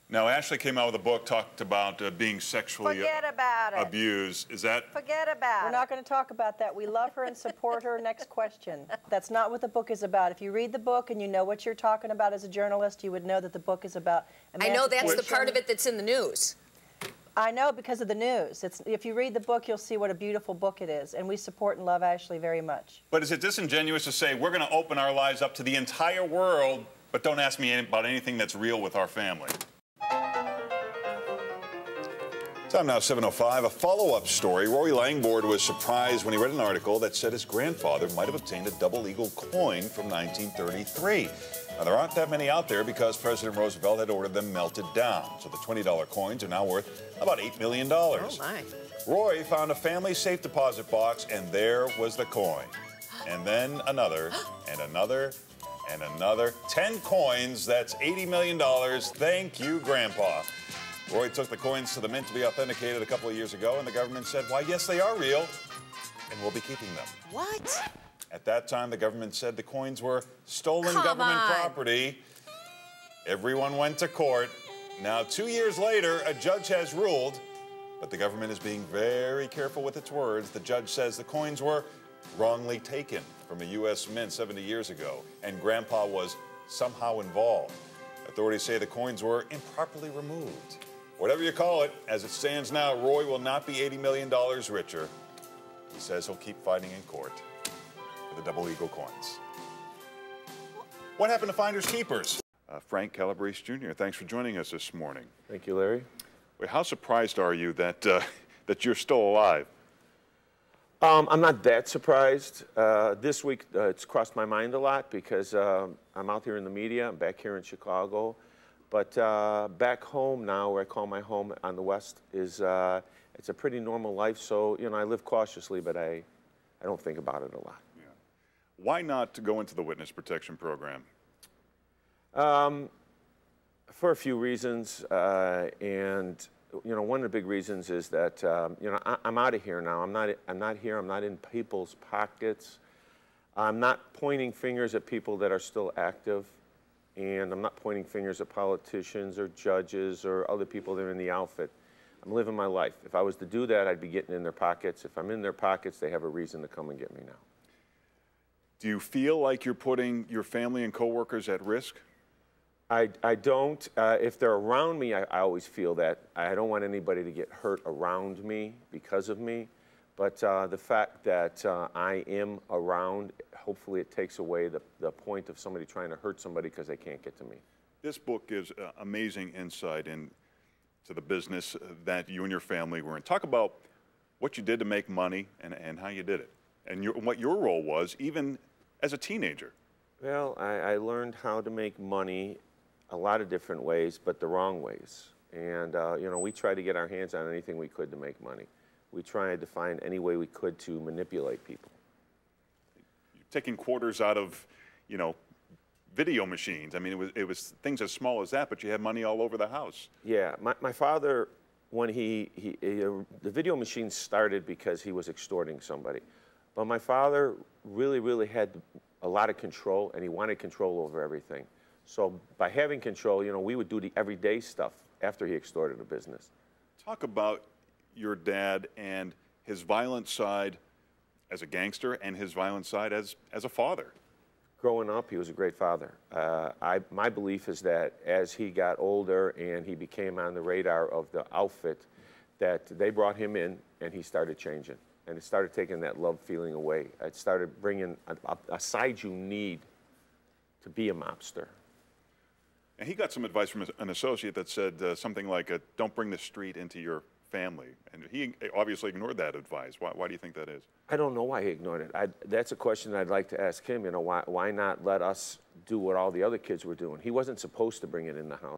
Now, Ashley came out with a book, talked about being sexually abused. Is that? Forget about it. We're not going to talk about that. We love her and support her. Next question. That's not what the book is about. If you read the book and you know what you're talking about as a journalist, you would know that the book is about emancipation. I know that's the part of it that's in the news. I know because of the news. If you read the book, you'll see what a beautiful book it is, and we support and love Ashley very much. But is it disingenuous to say we're going to open our lives up to the entire world, but don't ask me about anything that's real with our family? Time now, 7:05. A follow-up story. Rory Langford was surprised when he read an article that said his grandfather might have obtained a double eagle coin from 1933. Now, there aren't that many out there because President Roosevelt had ordered them melted down. So the $20 coins are now worth about $8 million. Oh, my. Roy found a family safe deposit box, and there was the coin. And then another, and another, and another. 10 coins, that's $80 million. Thank you, Grandpa. Roy took the coins to the mint to be authenticated a couple of years ago, and the government said, why, yes, they are real, and we'll be keeping them. What? At that time, the government said the coins were stolen government property. Everyone went to court. Now, 2 years later, a judge has ruled, but the government is being very careful with its words. The judge says the coins were wrongly taken from a U.S. mint 70 years ago, and Grandpa was somehow involved. Authorities say the coins were improperly removed. Whatever you call it, as it stands now, Roy will not be $80 million richer. He says he'll keep fighting in court for the double eagle coins. What happened to finders keepers? Frank Calabrese Jr., thanks for joining us this morning. Thank you, Larry. Wait, how surprised are you that, that you're still alive? I'm not that surprised. This week, it's crossed my mind a lot because I'm out here in the media. I'm back here in Chicago. But back home now, where I call my home on the West, is it's a pretty normal life. So, you know, I live cautiously, but I don't think about it a lot. Yeah. Why not to go into the witness protection program? For a few reasons. And, you know, one of the big reasons is that, you know, I'm out of here now. I'm not here. I'm not in people's pockets. I'm not pointing fingers at people that are still active. And I'm not pointing fingers at politicians or judges or other people that are in the outfit. I'm living my life. If I was to do that, I'd be getting in their pockets. If I'm in their pockets, they have a reason to come and get me now. Do you feel like you're putting your family and coworkers at risk? I don't. If they're around me, I always feel that. I don't want anybody to get hurt around me because of me. But the fact that I am around, hopefully it takes away the point of somebody trying to hurt somebody because they can't get to me. This book gives amazing insight into the business that you and your family were in. Talk about what you did to make money and how you did it, and what your role was even as a teenager. Well, I learned how to make money a lot of different ways, but the wrong ways. And, you know, we tried to get our hands on anything we could to make money. We tried to find any way we could to manipulate people. You're taking quarters out of, you know, video machines. I mean, it was things as small as that, but you had money all over the house. Yeah, my father, when the video machine started because he was extorting somebody. But my father really had a lot of control, and he wanted control over everything. So by having control, you know, we would do the everyday stuff after he extorted a business. Talk about your dad and his violent side as a gangster and his violent side as a father. Growing up, he was a great father. My belief is that as he got older and he became on the radar of the outfit, that they brought him in and he started changing. And it started taking that love feeling away. It started bringing a side you need to be a mobster. And he got some advice from an associate that said something like, don't bring the street into your family. And he obviously ignored that advice. Why do you think that is? I don't know why he ignored it. That's a question I'd like to ask him. You know, why not let us do what all the other kids were doing? He wasn't supposed to bring it in the house.